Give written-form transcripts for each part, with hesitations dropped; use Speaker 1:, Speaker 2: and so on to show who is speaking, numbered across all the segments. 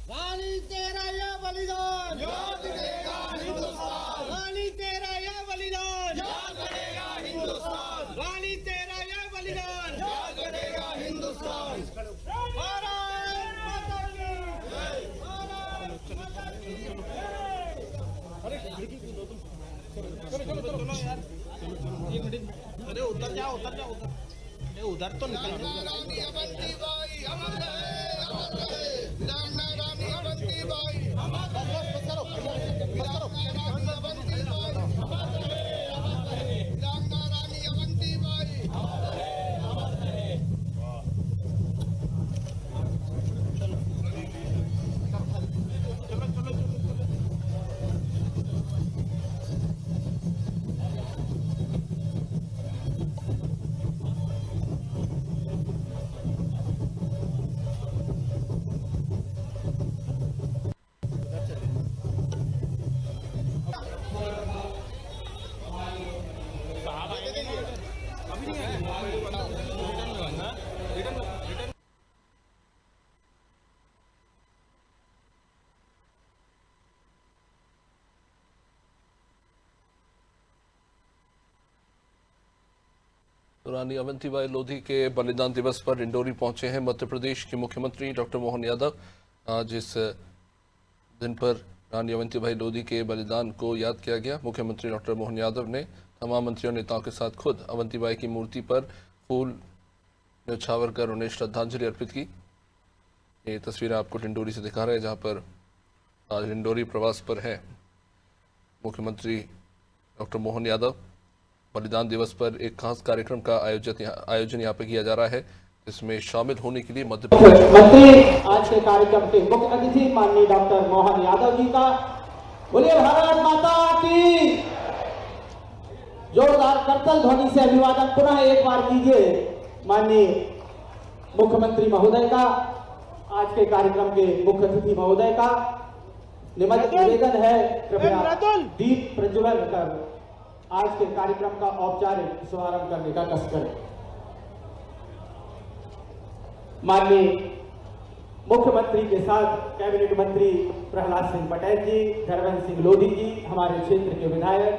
Speaker 1: वाणी तेरा ये बलिदान याद करेगा हिंदुस्तान। वाणी तेरा ये बलिदान याद करेगा हिंदुस्तान। वाणी तेरा ये बलिदान याद करेगा हिंदुस्तान। भारत माता की जय। भारत माता की जय। अरे खिड़की खोलो तुम। चलो चलो चलो चलो यार, एक मिनट। अरे उधर जाओ उधर जाओ उधर। अरे उधर तो निकल जाओ। रानी अवंतीबाई अमर रहे, अमर रहे। रानी अवंतीबाई अमर रहे। बस करो बस करो। रानी अवंतीबाई अमर रहे, अमर रहे। रानी अवंतीबाई अमर रहे, अमर रहे। चलो चलो चलो चलो।
Speaker 2: रानी अवंतीबाई लोधी के बलिदान दिवस पर इंडोरी पहुंचे हैं मध्य प्रदेश के मुख्यमंत्री डॉक्टर मोहन यादव। आज इस दिन पर रानी अवंतीबाई लोधी के बलिदान को याद किया गया। मुख्यमंत्री डॉक्टर मोहन यादव ने तमाम मंत्रियों नेताओं के साथ खुद अवंतीबाई की मूर्ति पर फूल न्यौछावर कर उन्हें श्रद्धांजलि अर्पित की। ये तस्वीरें आपको डिंडोरी से दिखा रहे हैं, जहाँ पर आज डिंडोरी प्रवास पर है मुख्यमंत्री डॉक्टर मोहन यादव। बलिदान दिवस पर एक खास कार्यक्रम का आयोजन यहाँ पे किया जा रहा है, जिसमें शामिल होने के लिए मध्य प्रदेश
Speaker 3: मंत्री आज के कार्यक्रम के मुख्य अतिथि माननीय डॉक्टर मोहन यादव जी का बोलिए भारत माता की जोरदार करतल ध्वनि से अभिवादन पुनः एक बार कीजिए माननीय मुख्यमंत्री महोदय का। आज के कार्यक्रम के मुख्य अतिथि महोदय का निवेदन है कृपया दीप प्रज्वलन कर आज के कार्यक्रम का औपचारिक शुभारंभ करने का कष्ट करें। माननीय मुख्यमंत्री के साथ कैबिनेट मंत्री प्रहलाद सिंह पटेल जी, धर्मेंद्र सिंह लोधी जी, हमारे क्षेत्र के विधायक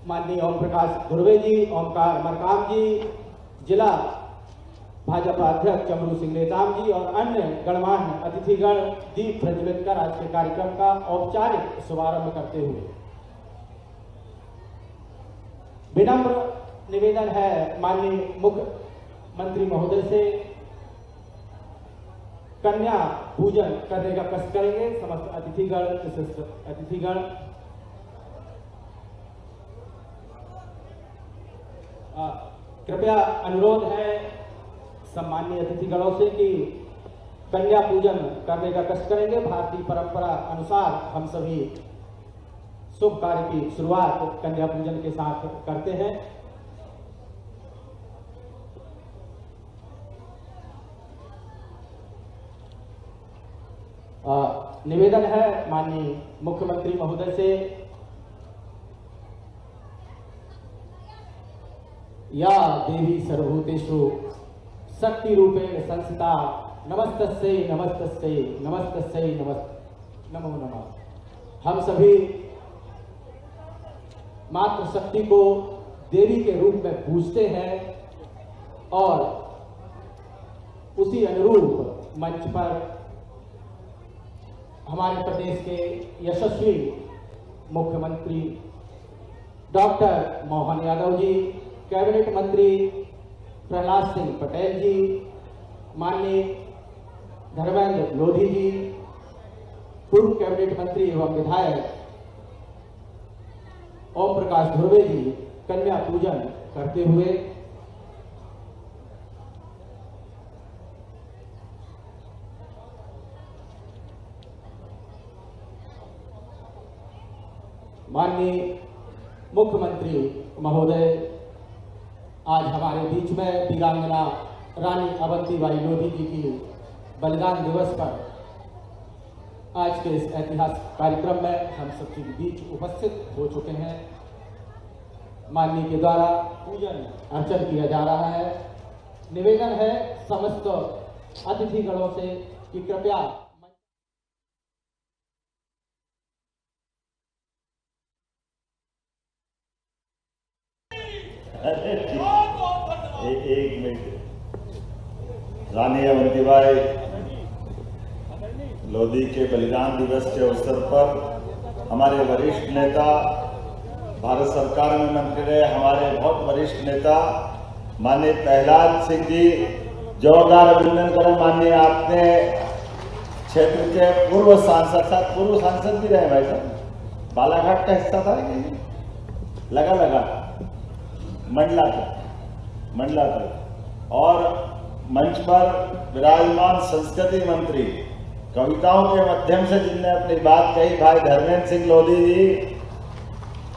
Speaker 3: माननीय ओम प्रकाश धुर्वे जी, ओमकार मरकाम जी, जिला भाजपा अध्यक्ष चमरू सिंह नेताम जी और अन्य गणमान्य अतिथिगण दीप प्रज्वलित कर आज के कार्यक्रम का औपचारिक शुभारंभ करते हुए विनम्र निवेदन है माननीय मुख्यमंत्री महोदय से कन्या पूजन करने का कष्ट करेंगे। समस्त अतिथिगण कृपया अनुरोध है सम्माननीय अतिथिगणों से कि कन्या पूजन करने का कष्ट करेंगे। भारतीय परंपरा अनुसार हम सभी शुभ कार्य की शुरुआत कन्या पूजन के साथ करते हैं। निवेदन है माननीय मुख्यमंत्री महोदय से या देवी सर्वभूतेषु शक्ति रूपेण संस्थिता नमस्तस्यै नमस्तस्यै नमस्तस्यै नमो नमः। हम सभी मातृ शक्ति को देवी के रूप में पूजते हैं और उसी अनुरूप मंच पर हमारे प्रदेश के यशस्वी मुख्यमंत्री डॉक्टर मोहन यादव जी, कैबिनेट मंत्री प्रहलाद सिंह पटेल जी, माननीय धर्मेंद्र लोधी जी, पूर्व कैबिनेट मंत्री एवं विधायक ओम प्रकाश धुर्वे जी कन्या पूजन करते हुए माननीय मुख्यमंत्री महोदय आज हमारे बीच में वीरांगना रानी अवंतीबाई लोधी जी की बलिदान दिवस पर आज के इस ऐतिहासिक कार्यक्रम में हम सबके बीच उपस्थित हो चुके हैं। माननीय के द्वारा पूजन अर्चन किया जा रहा है। निवेदन है समस्त अतिथिगणों से कि कृपया
Speaker 4: एक मिनट। रानी अवंतीबाई लोधी के बलिदान दिवस के अवसर पर हमारे वरिष्ठ नेता, भारत सरकार में मंत्री रहे हमारे बहुत वरिष्ठ नेता माननीय प्रहलाद सिंह जी, जोरदार अभिनंदन करें। माननीय आपने क्षेत्र के पूर्व सांसद भी रहे भाई साहब, बालाघाट का हिस्सा था कि लगा मंडला तक, और मंच पर विराजमान संस्कृति मंत्री, कविताओं के माध्यम से जिनने अपनी बात कही, भाई धर्मेंद्र सिंह लोधी जी,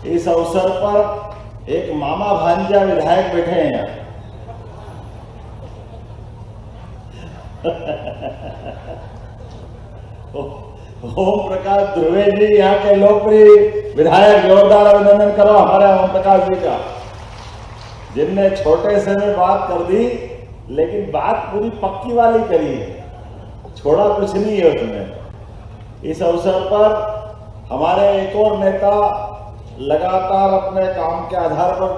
Speaker 4: इस अवसर पर एक मामा भांजा विधायक बैठे हैं यहाँ। ओम प्रकाश ध्रुवे जी यहाँ के लोकप्रिय विधायक, जोरदार अभिनंदन करो हमारे ओम प्रकाश जी का, जिनने छोटे से में बात कर दी लेकिन बात पूरी पक्की वाली करी है, छोड़ा कुछ नहीं है उसमें। इस अवसर पर हमारे एक और नेता लगातार अपने काम के आधार पर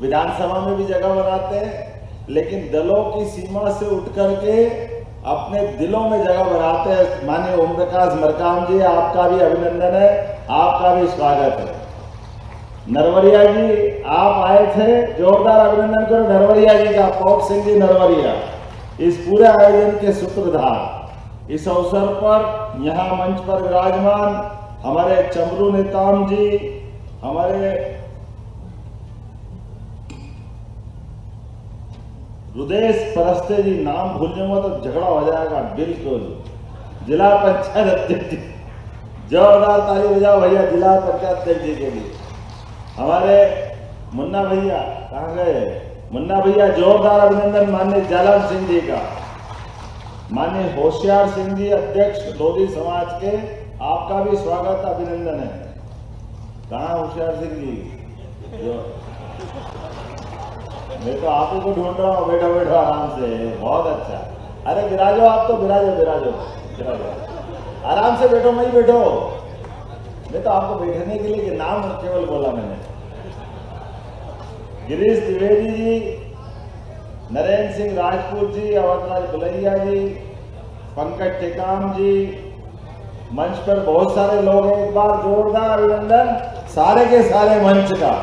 Speaker 4: विधानसभा में भी जगह बनाते हैं, लेकिन दलों की सीमा से उठ करके अपने दिलों में जगह बनाते हैं। माननीय ओम प्रकाश मरकाम जी, आपका भी अभिनंदन है, आपका भी स्वागत है। नरवरिया जी आप आए थे, जोरदार अभिनंदन करो नरवरिया जी का, पौप सिंह जी नरवरिया, इस पूरे आयोजन के सूत्रधार। इस अवसर पर यहाँ मंच पर विराजमान हमारे चमरू नेताम जी, हमारे रुदेश परस्ते जी, नाम भूल जाऊंगा तो झगड़ा हो जाएगा बिल्कुल, जिला पंचायत अध्यक्ष, जोरदार ताली बजाओ भैया जिला पंचायत अध्यक्ष जी के लिए। हमारे मुन्ना भैया कहाँ गए, मुन्ना भैया जोरदार अभिनंदन माननीय जालन सिंह जी का। माननीय होशियार सिंह जी अध्यक्ष लोधी समाज के, आपका भी स्वागत अभिनंदन है। कहाँ होशियार सिंह जी, मैं तो आप ही को ढूंढ रहा हूँ, बैठो बैठो आराम से, बहुत अच्छा। अरे विराजो, आप तो विराजो आराम से बैठो, मैं ही बैठो, मैं तो आपको बैठने के लिए नाम केवल बोला मैंने। गिरीश द्विवेदी जी, नरेंद्र सिंह राजपूत जी, अवधराज बुलैया जी, पंकज टेकाम जी, मंच पर बहुत सारे लोग हैं, एक बार जोरदार अभिनंदन सारे के सारे मंच का।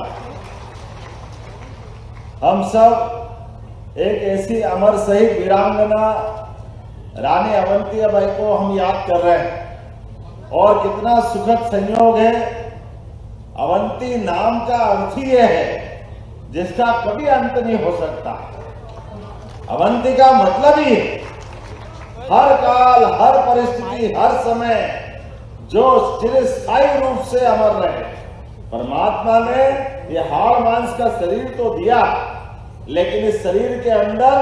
Speaker 4: हम सब एक ऐसी अमर शहीद वीरांगना रानी अवंतीबाई को हम याद कर रहे हैं, और कितना सुखद संयोग है। अवंती नाम का अर्थ ही यह है जिसका कभी अंत नहीं हो सकता। अवंती का मतलब ही हर काल, हर परिस्थिति, हर समय जो चिरस्थायी रूप से अमर रहे। परमात्मा ने यह हाड़ मांस का शरीर तो दिया, लेकिन इस शरीर के अंदर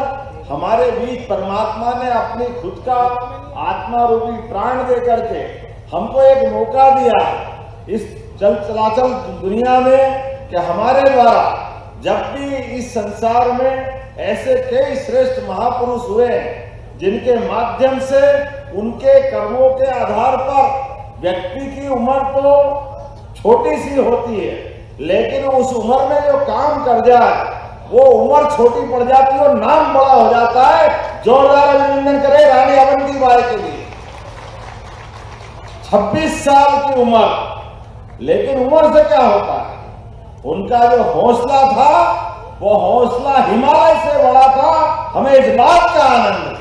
Speaker 4: हमारे बीच परमात्मा ने अपनी खुद का आत्मा रूपी प्राण दे करके हमको एक मौका दिया इस चलाचल दुनिया में कि हमारे द्वारा जब भी इस संसार में ऐसे कई श्रेष्ठ महापुरुष हुए जिनके माध्यम से उनके कर्मों के आधार पर व्यक्ति की उम्र तो छोटी सी होती है, लेकिन उस उम्र में जो काम कर जाए वो उम्र छोटी पड़ जाती है और नाम बड़ा हो जाता है। जोरदार अभिनंदन करें रानी अवंतीबाई के लिए। 26 साल की उम्र, लेकिन उम्र से क्या होता है, उनका जो हौसला था वो हौसला हिमालय से बड़ा था। हमें इस बात का आनंद है।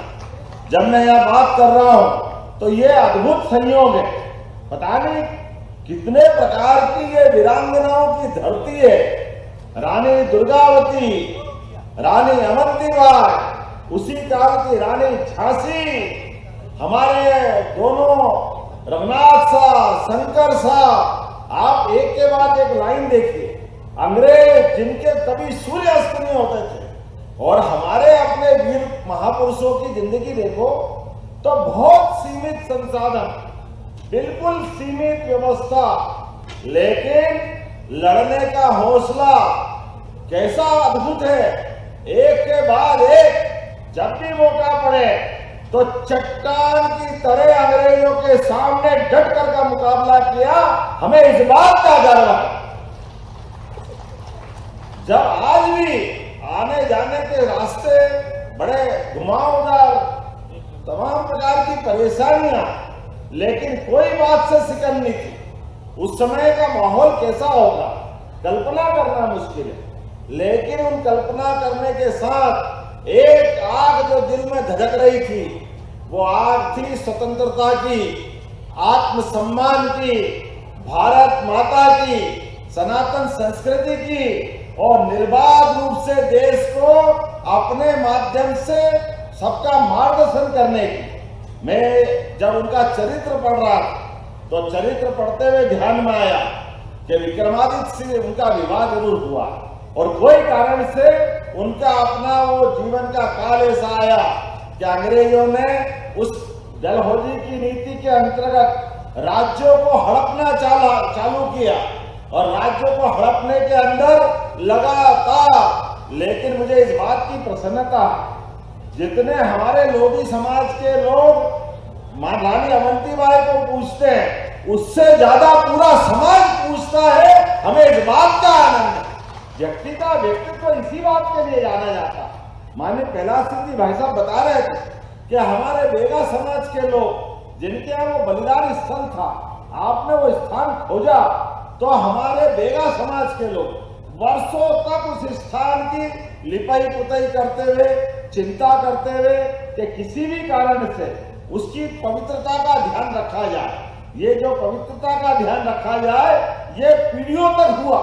Speaker 4: जब मैं यह बात कर रहा हूं तो ये अद्भुत संयोग है, पता नहीं कितने प्रकार की ये वीरांगनाओं की धरती है। रानी दुर्गावती, रानी अवंतीबाई, उसी काल की रानी झांसी, हमारे दोनों रघुनाथ साहब, शंकर साहब, आप एक के बाद एक लाइन देखिए। अंग्रेज जिनके कभी सूर्य अस्त नहीं होते थे, और हमारे अपने वीर महापुरुषों की जिंदगी देखो तो बहुत सीमित संसाधन, बिल्कुल सीमित व्यवस्था, लेकिन लड़ने का हौसला कैसा अद्भुत है। एक के बाद एक जब भी मौका पड़े तो चट्टान की तरह अंग्रेजों के सामने डटकर का मुकाबला किया। हमें इस बात का गर्व है। जब आज भी आने जाने के रास्ते बड़े घुमावदार, तमाम प्रकार की परेशानियां, लेकिन कोई बात से सिकन नहीं थी। उस समय का माहौल कैसा होगा कल्पना करना मुश्किल है, लेकिन उन कल्पना करने के साथ एक आग जो दिल में धधक रही थी, वो आग थी स्वतंत्रता की, आत्मसम्मान की, भारत माता की, सनातन संस्कृति की, और निर्बाध रूप से देश को अपने माध्यम से सबका मार्गदर्शन करने की। मैं जब उनका चरित्र पढ़ रहा था तो चरित्र पढ़ते हुए ध्यान में आया कि विक्रमादित्य से उनका विवाह जरूर हुआ और कोई कारण से उनका अपना वो जीवन का काल ऐसा आया कि अंग्रेजों ने उस डलहौजी की नीति के अंतर्गत राज्यों को हड़पना चालू किया और राज्यों को हड़पने के अंदर लगातार। लेकिन मुझे इस बात की प्रसन्नता, जितने हमारे लोधी समाज के लोग रानी अवंतीबाई को पूछते हैं, उससे ज्यादा पूरा समाज पूछता है। हमें इस बात का आनंद है। व्यक्ति का व्यक्तित्व इसी बात के लिए जाना जाता। माननीय प्रहलाद सिंह जी भाई साहब बता रहे थे कि हमारे बेगा समाज के लोग जिनके यहाँ वो बलिदान स्थल था, आपने वो स्थान खोजा तो हमारे बेगा समाज के लोग वर्षों तक उस स्थान की लिपाई पुताई करते हुए, चिंता करते हुए कि किसी भी कारण से उसकी पवित्रता का ध्यान रखा जाए। ये जो पवित्रता का ध्यान रखा जाए, ये पीढ़ियों तक हुआ,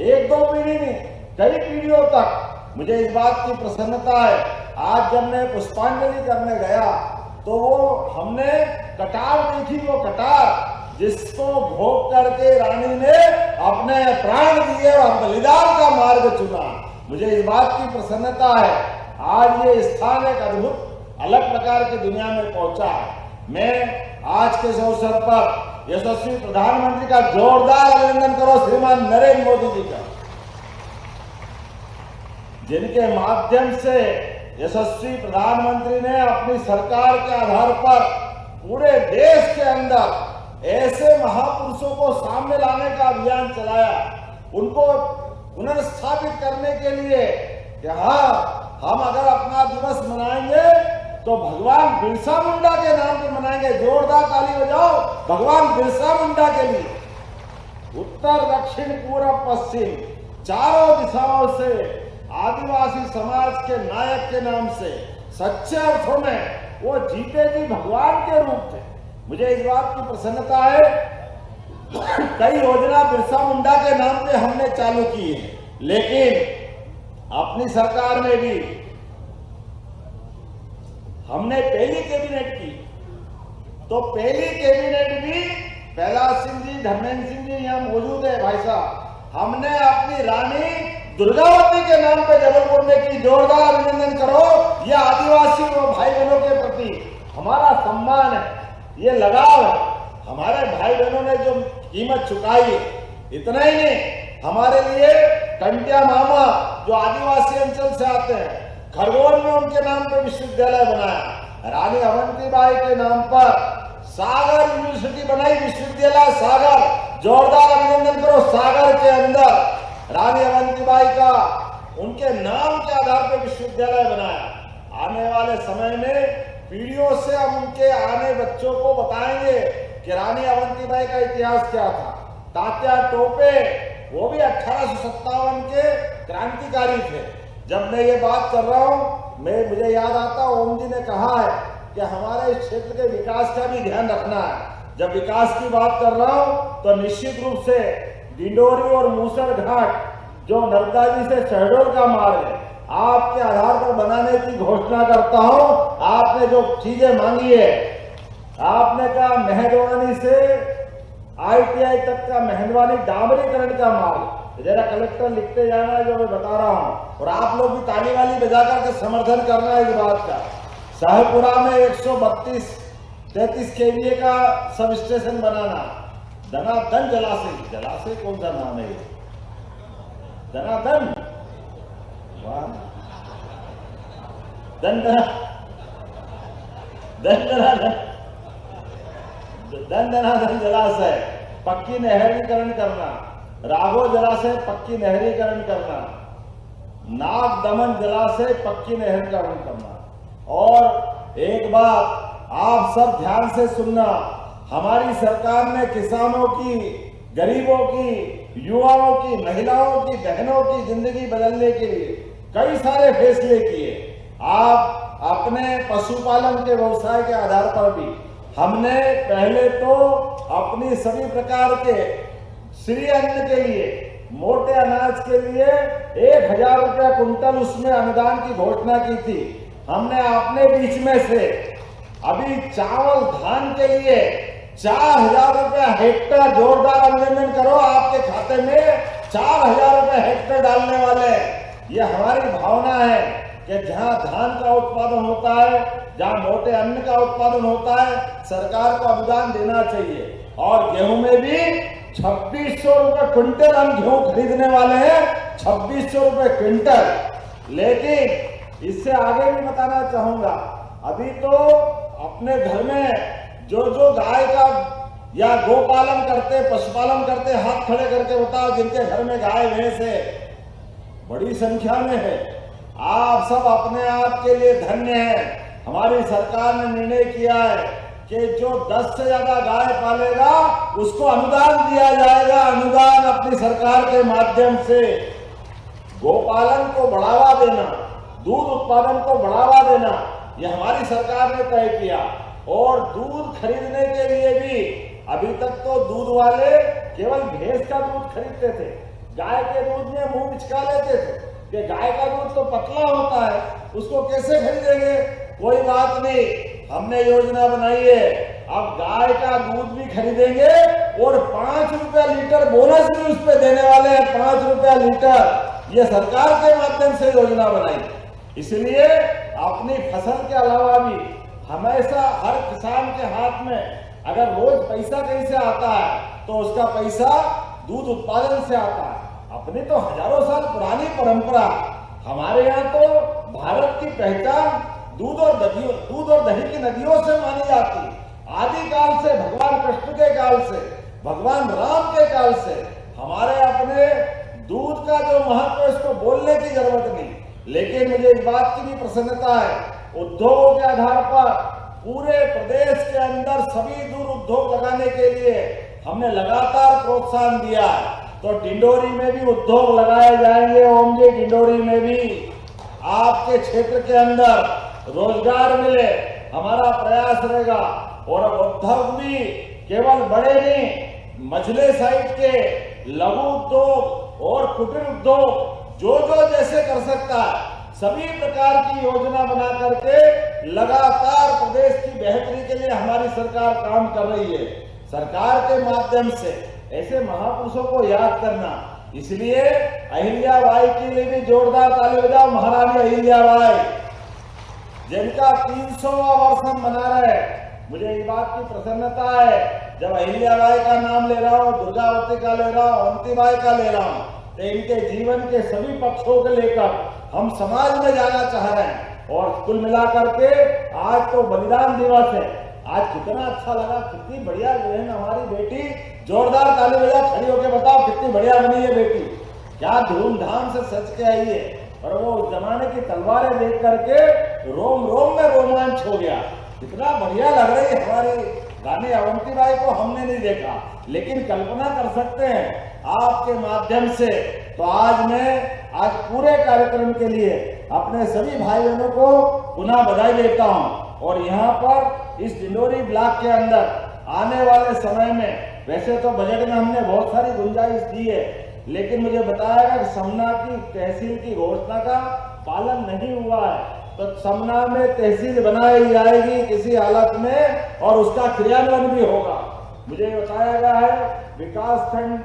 Speaker 4: एक दो पीढ़ी नहीं, कई पीढ़ियों तक। मुझे इस बात की प्रसन्नता है। आज जब मैं पुष्पांजलि करने गया तो वो हमने कटार देखी, वो कटार जिसको भोग करके रानी ने अपने प्राण दिए और बलिदान का मार्ग चुना। मुझे इस बात की प्रसन्नता है। आज ये स्थान एक अद्भुत अलग प्रकार की दुनिया में पहुंचा है। मैं आज के इस अवसर पर यशस्वी प्रधानमंत्री का जोरदार अभिनंदन करो श्रीमान नरेंद्र मोदी जी का, जिनके माध्यम से यशस्वी प्रधानमंत्री ने अपनी सरकार के आधार पर पूरे देश के अंदर ऐसे महापुरुषों को सामने लाने का अभियान चलाया, उनको पुनर्स्थापित करने के लिए कि हाँ, हम अगर अपना दिवस मनाएंगे तो भगवान बिरसा मुंडा के नाम पे मनाएंगे। जोरदार ताली बजाओ भगवान बिरसा मुंडा के लिए। उत्तर दक्षिण पूर्व पश्चिम चारों दिशाओं से आदिवासी समाज के नायक के नाम से सच्चे अर्थों में वो जीते जी भगवान के रूप थे। मुझे इस बात की प्रसन्नता है, कई योजना बिरसा मुंडा के नाम पे हमने चालू की है, लेकिन अपनी सरकार में भी हमने पहली कैबिनेट की तो पहली कैबिनेट भी प्रहलाद सिंह जी, धर्मेंद्र सिंह जी यहाँ मौजूद है भाई साहब, हमने अपनी रानी दुर्गावती के नाम पे जबलपुर में की। जोरदार अभिनंदन करो। यह आदिवासी भाई बहनों के प्रति हमारा सम्मान है, ये लगाव है। हमारे भाई बहनों ने जो कीमत चुकाई, इतना ही नहीं, हमारे लिए कंटिया मामा जो आदिवासी अंचल से आते हैं, खरगोन में उनके नाम पे विश्वविद्यालय बनाया। रानी अवंतीबाई के नाम पर सागर यूनिवर्सिटी बनाई, विश्वविद्यालय सागर। जोरदार अभिनंदन करो। सागर के अंदर रानी अवंतीबाई का उनके नाम के आधार पर विश्वविद्यालय बनाया। आने वाले समय में पीढ़ियों से हम उनके आने बच्चों को बताएंगे कि रानी अवंतीबाई का इतिहास क्या था। तात्या टोपे वो भी 1857 के क्रांतिकारी थे। जब मैं ये बात कर रहा हूँ, मुझे याद आता ओम जी ने कहा है कि हमारे इस क्षेत्र के विकास का भी ध्यान रखना है। जब विकास की बात कर रहा हूँ तो निश्चित रूप से डिंडोरी और मूसर घाट जो नर्मदा जी से शहडोल का मार्ग है, आपके आधार पर बनाने की घोषणा करता हूँ। आपने जो चीजें मांगी है, आपने कहा मेहंदवानी से ITI तक का मेहंदवानी डामरीकरण का मार्ग, जरा कलेक्टर लिखते जाना है जो मैं बता रहा हूं, और आप लोग भी ताली वाली बजा करके समर्थन करना है इस बात का। शाहपुरा में 132-33 केवीए का सब स्टेशन बनाना, धनाधन जलाशय कौन सा नाम है, धनाधन, वाह, धनाधन जलाशय पक्की नहरीकरण करना, राघो जलाशय पक्की नहरीकरण करना, नाग दमन जलाशय पक्की नहरीकरण करना। और एक बात आप सब ध्यान से सुनना, हमारी सरकार ने किसानों की, गरीबों की, युवाओं की, महिलाओं की, बहनों की जिंदगी बदलने के लिए कई सारे फैसले किए। आप अपने पशुपालन के व्यवसाय के आधार पर भी हमने पहले तो अपनी सभी प्रकार के श्री अन्न के लिए, मोटे अनाज के लिए 1000 रुपया कुंटल उसमें अनुदान की घोषणा की थी। हमने अपने बीच में से अभी चावल धान के लिए 4000 रुपया हेक्टेयर, जोरदार अभिनंदन करो, आपके खाते में 4000 रुपया हेक्टेयर डालने वाले। ये हमारी भावना है कि जहां धान का उत्पादन होता है, जहां मोटे अन्न का उत्पादन होता है, सरकार को अनुदान देना चाहिए। और गेहूं में भी 2600 रुपए क्विंटल हम गेहूं खरीदने वाले हैं, 2600 रुपए क्विंटल। लेकिन इससे आगे भी बताना चाहूंगा, अभी तो अपने घर में जो गाय का या गोपालन करते, पशुपालन करते, हाथ खड़े करके बताओ जिनके घर में गाय भैंस है, बड़ी संख्या में है। आप सब अपने आप के लिए धन्य हैं। हमारी सरकार ने निर्णय किया है कि जो 10 से ज्यादा गाय पालेगा उसको अनुदान दिया जाएगा। अनुदान अपनी सरकार के माध्यम से गोपालन को बढ़ावा देना, दूध उत्पादन को बढ़ावा देना, यह हमारी सरकार ने तय किया। और दूध खरीदने के लिए भी अभी तक तो दूध वाले केवल भैंस का दूध खरीदते थे, गाय के दूध में मुंह बिचका लेते थे कि गाय का दूध तो पतला होता है, उसको कैसे खरीदेंगे। कोई बात नहीं, हमने योजना बनाई है, अब गाय का दूध भी खरीदेंगे और 5 रुपया लीटर बोनस भी उस पर देने वाले हैं, 5 रुपया लीटर। ये सरकार के माध्यम से योजना बनाई। इसलिए अपनी फसल के अलावा भी हमेशा हर किसान के हाथ में अगर रोज पैसा कहीं से आता है तो उसका पैसा दूध उत्पादन से आता है। अपनी तो हजारों साल पुरानी परंपरा, हमारे यहाँ तो भारत की पहचान दूध और दही की नदियों से मानी जाती। आदि काल से, भगवान कृष्ण के काल से, भगवान राम के काल से हमारे अपने दूध का जो महत्व है इसको बोलने की जरूरत नहीं। लेकिन मुझे इस बात की भी प्रसन्नता है, उद्योगों के आधार पर पूरे प्रदेश के अंदर सभी दूध उद्योग लगाने के लिए हमने लगातार प्रोत्साहन दिया है। तो डिंडोरी में भी उद्योग लगाए जाएंगे। ओम जी, डिंडोरी में भी आपके क्षेत्र के अंदर रोजगार मिले, हमारा प्रयास रहेगा। और उद्योग भी केवल बड़े नहीं, मझले साइड के लघु उद्योग और कुटीर उद्योग जो जैसे कर सकता है, सभी प्रकार की योजना बना करके लगातार प्रदेश की बेहतरी के लिए हमारी सरकार काम कर रही है। सरकार के माध्यम से ऐसे महापुरुषों को याद करना, इसलिए अहिल्याबाई के लिए भी जोरदार ताली बजाओ। महारानी अहिल्याबाई जिनका 300वां वर्ष हम मना रहे हैं, मुझे इस बात की प्रसन्नता है जब अहिल्याबाई का नाम ले रहा हूँ, दुर्गावती का ले रहा हूँ, अवंतीबाई का ले रहा हूँ, तो इनके जीवन के सभी पक्षों को लेकर हम समाज में जाना चाह रहे हैं। और कुल मिलाकर के आज तो बलिदान दिवस है। आज कितना अच्छा लगा, कितनी बढ़िया बहन हमारी बेटी, जोरदार ताली बजा, खड़ी होकर बताओ कितनी बढ़िया बनी है बेटी, क्या धूमधाम से सज के आई है। और वो उस जमाने की तलवारें देख करके रोम रोम में रोमांच हो गया, कितना बढ़िया लग रही है हमारी रानी अवंतीबाई को हमने नहीं देखा, लेकिन कल्पना कर सकते हैं आपके माध्यम से। तो आज पूरे कार्यक्रम के लिए अपने सभी भाई बहनों को पुनः बधाई देता हूं। और यहाँ पर इस डिंडोरी ब्लॉक के अंदर आने वाले समय में, वैसे तो बजट में हमने बहुत सारी गुंजाइश दी है, लेकिन मुझे बताया गया कि समना की तहसील की घोषणा का पालन नहीं हुआ है, तो समना में तहसील बनाई जाएगी किसी हालत में और उसका क्रियान्वयन भी होगा। मुझे बताया गया है विकास खंड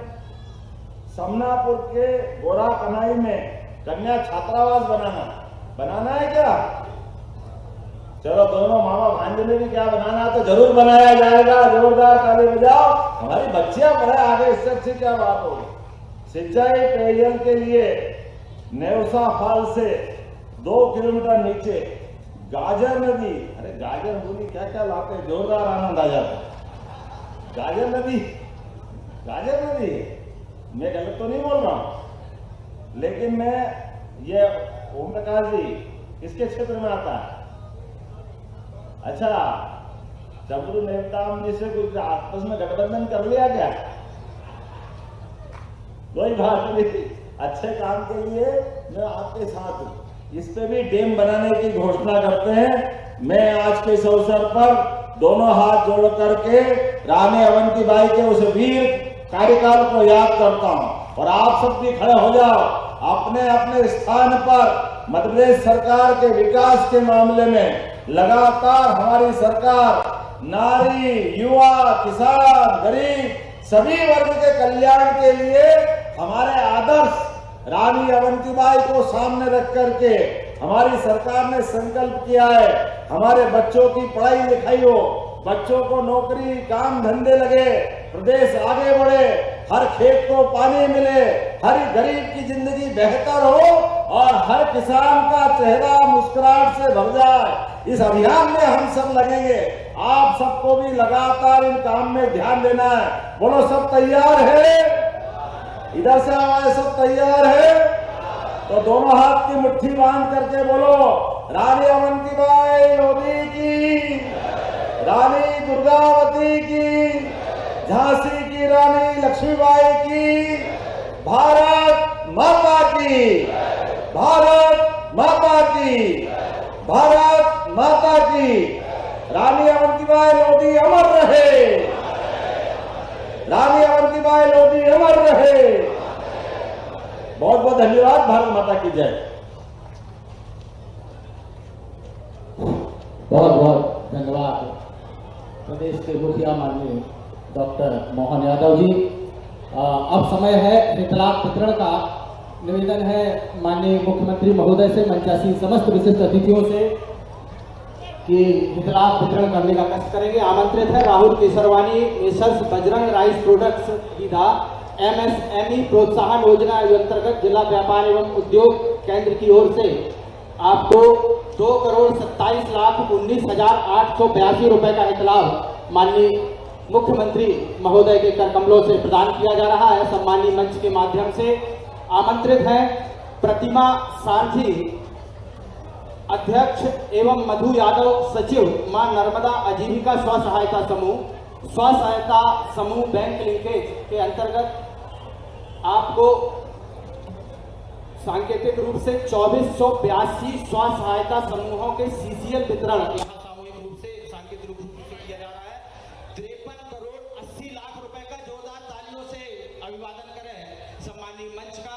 Speaker 4: समनापुर के गोरा कनाई में कन्या छात्रावास बनाना है क्या? चलो दोनों मामा भांजे ने भी क्या बनाना है तो जरूर बनाया जाएगा। जोरदार ताली बजाओ, हमारी बच्चियां पढ़े आगे, इससे अच्छी क्या बात होगी। सिंचाई पेयजल के लिए नेवसा फाल से 2 किलोमीटर नीचे गाजर नदी, अरे गाजर बोली क्या क्या लाते हैं, जोरदार आनंद आ जाता है। गाजर नदी मैं गलत तो नहीं बोल रहा हूं, लेकिन मैं ये ओम प्रकाश जी किसके क्षेत्र में आता है? अच्छा, चबरू नेताम जी से कुछ आपस में गठबंधन कर लिया क्या? कोई बात नहीं, अच्छे काम के लिए मैं आपके साथ हूं। इस पे भी डैम बनाने की घोषणा करते हैं। मैं आज के इस अवसर पर दोनों हाथ जोड़ करके रानी अवंतीबाई के उस वीर कार्यकाल को याद करता हूं और आप सब भी खड़े हो जाओ अपने अपने स्थान पर। मध्य प्रदेश सरकार के विकास के मामले में लगातार हमारी सरकार नारी, युवा, किसान, गरीब सभी वर्ग के कल्याण के लिए हमारे आदर्श रानी अवंतीबाई को सामने रख करके हमारी सरकार ने संकल्प किया है हमारे बच्चों की पढ़ाई लिखाई हो, बच्चों को नौकरी काम धंधे लगे, प्रदेश आगे बढ़े, हर खेत को पानी मिले, हर गरीब की जिंदगी बेहतर हो और हर किसान का चेहरा मुस्कुराहट से भर जाए। इस अभियान में हम सब लगेंगे। आप सबको भी लगातार इन काम में ध्यान देना है। बोलो सब तैयार है? इधर से आवाज, सब तैयार है? तो दोनों हाथ की मुट्ठी बांध करके बोलो, रानी अवंतीबाई लोधी की, रानी दुर्गावती की, झांसी की रानी लक्ष्मीबाई की, भारत माता की, भारत माता की, भारत माता की। रानी अवंतीबाई लोधी अमर रहे, रानी अवंतीबाई लोधी अमर रहे। बहुत बहुत धन्यवाद। भारत माता की जय।
Speaker 3: बहुत बहुत धन्यवाद प्रदेश के मुखिया माननीय डॉक्टर मोहन यादव जी। अब समय है हितलाभ वितरण का। निवेदन है माननीय मुख्यमंत्री महोदय से, मंचासीन समस्त विशिष्ट अतिथियों से कि हितलाभ वितरण करने का कष्ट करेंगे। आमंत्रित है Rahul Kesarwani, messrs Bajrang rice products विधा MSME प्रोत्साहन योजना के अंतर्गत जिला व्यापार एवं उद्योग केंद्र की ओर से आपको 2,27,19,882 रुपए का हितलाभ माननीय मुख्यमंत्री महोदय के कर कमलों से प्रदान किया जा रहा है। सम्मानीय मंच के माध्यम से आमंत्रित है प्रतिमा सारथी अध्यक्ष एवं मधु यादव सचिव, मां नर्मदा आजीविका स्व सहायता समूह बैंक लिंकेज के अंतर्गत आपको सांकेतिक रूप से 2482 स्व सहायता समूहों के CCL वितरण सामूहिक रूप से सांकेतिक रूप से किया जा रहा है। 53 करोड़ 80 लाख रुपए का जोरदार तालियों से अभिवादन करें सम्मानीय मंच का।